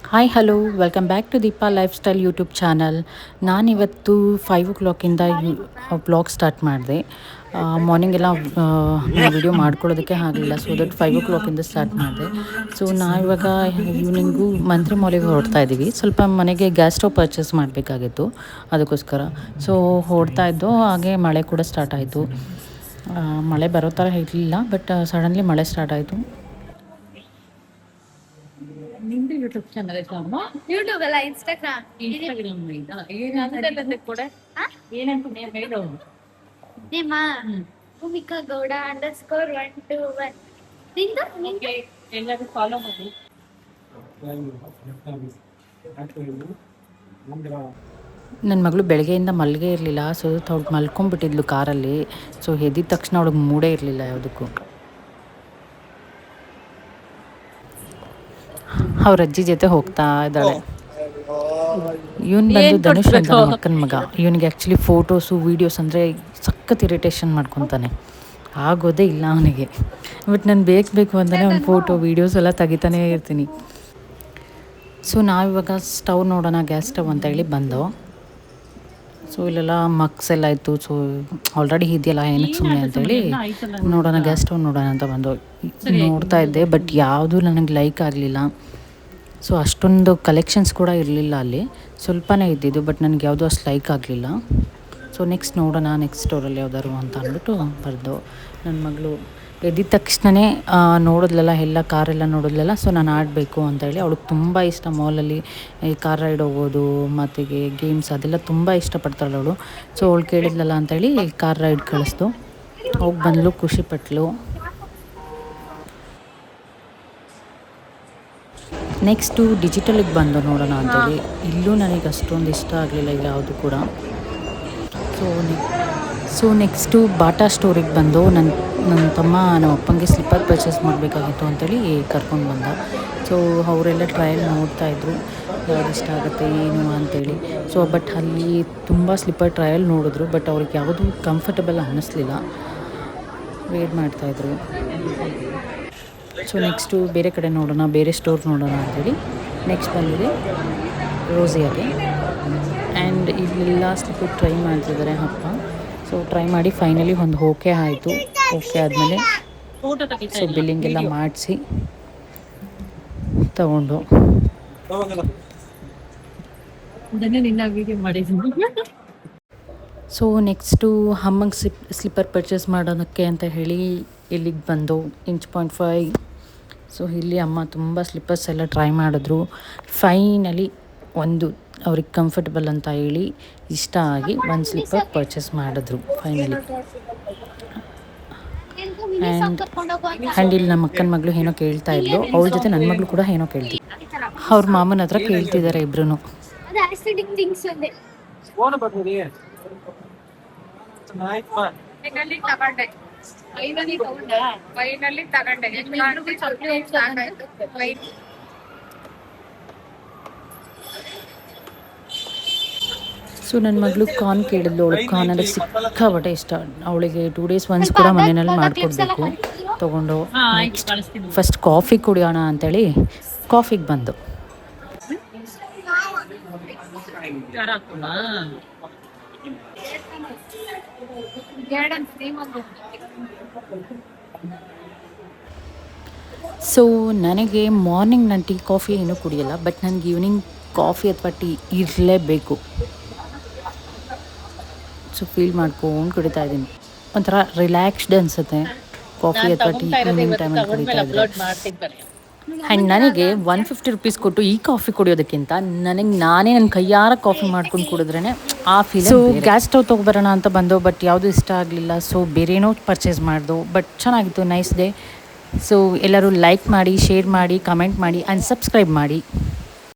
Hi hello welcome back to Deepa lifestyle YouTube channel. ನಾನಿವತ್ತು 5 o'clock vlog start ಮಾಡಿದೆ. Morning ಎಲ್ಲ ನಾನು video ಮಾಡ್ಕೊಳ್ಳೋದಕ್ಕೆ ಆಗಲಿಲ್ಲ, ಸೊ ದಟ್ 5 o'clock ಸ್ಟಾರ್ಟ್ ಮಾಡಿದೆ. ಸೊ ನಾವಿವಾಗ ಈವ್ನಿಂಗು ಮಂತ್ರಿ ಮಾಲಿಗೆ ಹೊರಡ್ತಾ ಇದ್ದೀವಿ. ಸ್ವಲ್ಪ ಮನೆಗೆ ಗ್ಯಾಸ್ ಸ್ಟವ್ ಪರ್ಚೇಸ್ ಮಾಡಬೇಕಾಗಿತ್ತು, ಅದಕ್ಕೋಸ್ಕರ ಸೊ ಹೊರಡ್ತಾ ಇದ್ದು. ಹಾಗೆ ಮಳೆ ಕೂಡ ಸ್ಟಾರ್ಟ್ ಆಯಿತು. ಮಳೆ ಬರೋ ಥರ ಇರಲಿಲ್ಲ, ಬಟ್ ಸಡನ್ಲಿ ಮಳೆ ಸ್ಟಾರ್ಟ್ ಆಯಿತು. ನಿಂದು ಯೂಟ್ಯೂಬ್ ಚಾನಲ್ ಐತಾ ಅಮ್ಮ? ಯೂಟ್ಯೂಬ್ ಅಲ್ಲ, ಇನ್ಸ್ಟಾಗ್ರಾಮ್. ಇನ್ಸ್ಟಾಗ್ರಾಮ್ ಐತಾ? ಏನಂತ ಕೂಡ ಏನಂತ ನೇಮ್ ಹೇಳು. ನಿಮ್ಮ ಭೂಮಿಕಾ ಗೌಡ _121. ನಿಂದು ನಿಂದು ಎಲ್ಲರೂ ಫಾಲೋ ಮಾಡಿ. ನನ್ನ ಮಗಳು ಬೆಳಗ್ಗೆಯಿಂದ ಮಲ್ಗೆ ಇರಲಿಲ್ಲ, ಸೊ ಅವಳು ಮಲ್ಕೊಂಡ್ಬಿಟ್ಟಿದ್ಲು ಕಾರಲ್ಲಿ. ಸೊ ಎದ್ದಿದ ತಕ್ಷಣ ಅವಳಿಗೆ ಮೂಡೇ ಇರಲಿಲ್ಲ ಯಾವುದಕ್ಕೂ. ಅವ್ರ ಅಜ್ಜಿ ಜೊತೆ ಹೋಗ್ತಾ ಇದ್ದಾಳೆ. ಇವನು ಬಂದು ಧನುಷ್ ಅಂತ ನಮ್ಮ ಅಕ್ಕನ ಮಗ. ಇವನಿಗೆ ಆ್ಯಕ್ಚುಲಿ ಫೋಟೋಸು ವೀಡಿಯೋಸ್ ಅಂದರೆ ಸಖತ್ ಇರಿಟೇಷನ್ ಮಾಡ್ಕೊತಾನೆ, ಆಗೋದೇ ಇಲ್ಲ ಅವನಿಗೆ. ಬಟ್ ನಾನು ಬೇಕು ಅಂತಾನೆ ಅವ್ನು ಫೋಟೋ ವೀಡಿಯೋಸ್ ಎಲ್ಲ ತೆಗಿತಾನೇ ಇರ್ತೀನಿ. ಸೊ ನಾವಿವಾಗ ಸ್ಟವ್ ನೋಡೋಣ, ಗ್ಯಾಸ್ ಸ್ಟವ್ ಅಂತ ಹೇಳಿ ಬಂದೋ. ಸೊ ಇಲ್ಲೆಲ್ಲ ಮಕ್ಸ್ ಎಲ್ಲ ಇತ್ತು. ಸೊ ಆಲ್ರೆಡಿ ಇದೆಯಲ್ಲ, ಏನಕ್ಕೆ ಸುಮ್ಮನೆ ಅಂತೇಳಿ ನೋಡೋಣ, ಗ್ಯಾಸ್ ಸ್ಟವ್ ನೋಡೋಣ ಅಂತ ಬಂದು ನೋಡ್ತಾ ಇದ್ದೆ. ಬಟ್ ಯಾವುದೂ ನನಗೆ ಲೈಕ್ ಆಗಲಿಲ್ಲ. ಸೊ ಅಷ್ಟೊಂದು ಕಲೆಕ್ಷನ್ಸ್ ಕೂಡ ಇರಲಿಲ್ಲ ಅಲ್ಲಿ, ಸ್ವಲ್ಪನೇ ಇದ್ದಿದ್ದು. ಬಟ್ ನನಗೆ ಯಾವುದೂ ಅಷ್ಟು ಲೈಕ್ ಆಗಲಿಲ್ಲ. ಸೊ ನೆಕ್ಸ್ಟ್ ನೋಡೋಣ, ನೆಕ್ಸ್ಟ್ ಸ್ಟೋರಲ್ಲಿ ಯಾವ್ದಾದ್ರು ಅಂತ ಅಂದ್ಬಿಟ್ಟು ಬರ್ದು. ನನ್ನ ಮಗಳು ಎದ್ದಿದ ತಕ್ಷಣವೇ ನೋಡಿದ್ಲಲ್ಲ, ಎಲ್ಲ ಕಾರೆಲ್ಲ ನೋಡಿದ್ಲಲ್ಲ. ಸೊ ನಾನು ಆಡಬೇಕು ಅಂತೇಳಿ, ಅವಳಿಗೆ ತುಂಬ ಇಷ್ಟ ಮಾಲಲ್ಲಿ ಈ ಕಾರ್ ರೈಡ್ ಹೋಗೋದು ಮತ್ತು ಗೇಮ್ಸ್ ಅದೆಲ್ಲ ತುಂಬ ಇಷ್ಟಪಡ್ತಾಳೆ ಅವಳು. ಸೊ ಅವಳು ಕೇಳಿದ್ಲಲ್ಲ ಅಂತೇಳಿ ಕಾರ್ ರೈಡ್ ಕಳಿಸ್ದು. ಹೋಗಿ ಬಂದಳು, ಖುಷಿಪಟ್ಲು. ನೆಕ್ಸ್ಟು ಡಿಜಿಟಲಿಗೆ ಬಂದು ನೋಡೋಣ ಅಂತೇಳಿ. ಇಲ್ಲೂ ನನಗೆ ಅಷ್ಟೊಂದು ಇಷ್ಟ ಆಗಲಿಲ್ಲ ಯಾವುದು ಕೂಡ. ಸೊ ನೆಕ್ಸ್ಟು ಬಾಟಾ ಸ್ಟೋರಿಗೆ ಬಂದು ನನ್ನ ತಮ್ಮ ನಮ್ಮ ಅಪ್ಪಂಗೆ ಸ್ಲಿಪ್ಪರ್ ಪರ್ಚೇಸ್ ಮಾಡಬೇಕಾಗಿತ್ತು ಅಂತೇಳಿ ಕರ್ಕೊಂಡು ಬಂದ. ಸೊ ಅವರೆಲ್ಲ ಟ್ರಯಲ್ ನೋಡ್ತಾಯಿದ್ರು, ಯಾವ್ದು ಇಷ್ಟ ಆಗುತ್ತೆ ಏನು ಅಂತೇಳಿ. ಸೊ ಬಟ್ ಅಲ್ಲಿ ತುಂಬ ಸ್ಲಿಪ್ಪರ್ ಟ್ರಯಲ್ ನೋಡಿದ್ರು, ಬಟ್ ಅವ್ರಿಗೆ ಯಾವುದು ಕಂಫರ್ಟಬಲ್ ಅನ್ನಿಸ್ಲಿಲ್ಲ, ವೇಟ್ ಮಾಡ್ತಾಯಿದ್ರು. ಸೊ ನೆಕ್ಸ್ಟು ಬೇರೆ ಕಡೆ ನೋಡೋಣ, ಬೇರೆ ಸ್ಟೋರ್ ನೋಡೋಣ ಅಂತೇಳಿ ನೆಕ್ಸ್ಟ್ ಬಂದಿದೆ ರೋಸಿಯಾಗೆ. ಆ್ಯಂಡ್ ಇಲ್ಲೆಲ್ಲ ಸ್ಲಿಪ್ಪರ್ ಟ್ರೈ ಮಾಡ್ತಿದ್ದಾರೆ ಅಪ್ಪ. ಸೊ ಟ್ರೈ ಮಾಡಿ ಫೈನಲಿ ಒಂದು ಓಕೆ ಆಯಿತು. ಓಕೆ ಆದಮೇಲೆ ಸೊ ಬಿಲ್ಲಿಂಗ್ ಎಲ್ಲ ಮಾಡಿಸಿ ತಗೊಂಡು ಸೊ ನೆಕ್ಸ್ಟು ಅಮ್ಮಂಗೆ ಸ್ಲಿಪ್ಪರ್ ಪರ್ಚೇಸ್ ಮಾಡೋದಕ್ಕೆ ಅಂತ ಹೇಳಿ ಇಲ್ಲಿಗೆ ಬಂದು Inch.5. ಸೊ ಇಲ್ಲಿ ಅಮ್ಮ ತುಂಬ ಸ್ಲಿಪ್ಪರ್ಸ್ ಎಲ್ಲ ಟ್ರೈ ಮಾಡಿದ್ರು. ಫೈನಲಿ ಒಂದು ಅವ್ರಿಗೆ ಕಂಫರ್ಟಬಲ್ ಅಂತ ಹೇಳಿ ಇಷ್ಟ ಆಗಿ ಒಂದು ಸ್ಲಿಪ್ಪರ್ ಪರ್ಚೇಸ್ ಮಾಡಿದ್ರು ಫೈನಲಿ. ಆ್ಯಂಡ್ ಇಲ್ಲಿ ನಮ್ಮ ಅಕ್ಕನ ಮಗಳು ಏನೋ ಕೇಳ್ತಾ ಇದ್ಲು, ಅವಳ ಜೊತೆ ನನ್ನ ಮಗಳು ಕೂಡ ಏನೋ ಕೇಳ್ತಿ. ಅವ್ರ ಮಾಮನ ಹತ್ರ ಕೇಳ್ತಿದ್ದಾರೆ ಇಬ್ರು. ಸೊ ನನ್ನ ಮಗಳು ಕಾರ್ನ್ ಕೇಳಿದ್ಲು. ಅವಳಿಗೆ ಕಾರ್ನ್ ಅಂದರೆ ಸಿಕ್ಕಾಪಟ್ಟೆ ಇಷ್ಟ. ಅವಳಿಗೆ 2 days once ಕೂಡ ಮನೆಯಲ್ಲಿ ಮಾಡಿಕೊಡ್ಬೇಕು ತೊಗೊಂಡು. ನೆಕ್ಸ್ಟ್ ಫಸ್ಟ್ ಕಾಫಿ ಕುಡಿಯೋಣ ಅಂಥೇಳಿ ಕಾಫಿಗೆ ಬಂದು. ಸೊ ನನಗೆ ಮಾರ್ನಿಂಗ್ ನಾನು ಟೀ ಕಾಫಿ ಏನೂ ಕುಡಿಯಲ್ಲ, ಬಟ್ ನನಗೆ ಈವ್ನಿಂಗ್ ಕಾಫಿ ಅಥವಾ ಟೀ ಇರಲೇಬೇಕು. ಸೊ ಫೀಲ್ ಮಾಡ್ಕೊಂಡು ಕುಡಿತಾ ಇದ್ದೀನಿ, ಒಂಥರ ರಿಲ್ಯಾಕ್ಸ್ಡ್ ಅನಿಸುತ್ತೆ ಕಾಫಿ ಅಥವಾ ಟೀ ಈವ್ನಿಂಗ್ ಟೈಮಲ್ಲಿ ಕುಡಿತಾ ಇದ್ದರೆ. ಆ್ಯಂಡ್ ನನಗೆ 150 rupees ಕೊಟ್ಟು ಈ ಕಾಫಿ ಕುಡಿಯೋದಕ್ಕಿಂತ ನಾನೇ ನನ್ನ ಕೈಯಾರ ಕಾಫಿ ಮಾಡ್ಕೊಂಡು ಕುಡಿದ್ರೇ ಆ ಫೀಲ್. ಸೊ ಗ್ಯಾಸ್ ಸ್ಟವ್ ತೊಗೊಬರೋಣ ಅಂತ ಬಂದು, ಬಟ್ ಯಾವುದೂ ಇಷ್ಟ ಆಗಲಿಲ್ಲ. ಸೊ ಬೇರೇನೋ ಪರ್ಚೇಸ್ ಮಾಡ್ದು, ಬಟ್ ಚೆನ್ನಾಗಿತ್ತು, ನೈಸ್ ಡೇ. ಸೊ ಎಲ್ಲರೂ ಲೈಕ್ ಮಾಡಿ, ಶೇರ್ ಮಾಡಿ, ಕಮೆಂಟ್ ಮಾಡಿ ಆ್ಯಂಡ್ ಸಬ್ಸ್ಕ್ರೈಬ್ ಮಾಡಿ.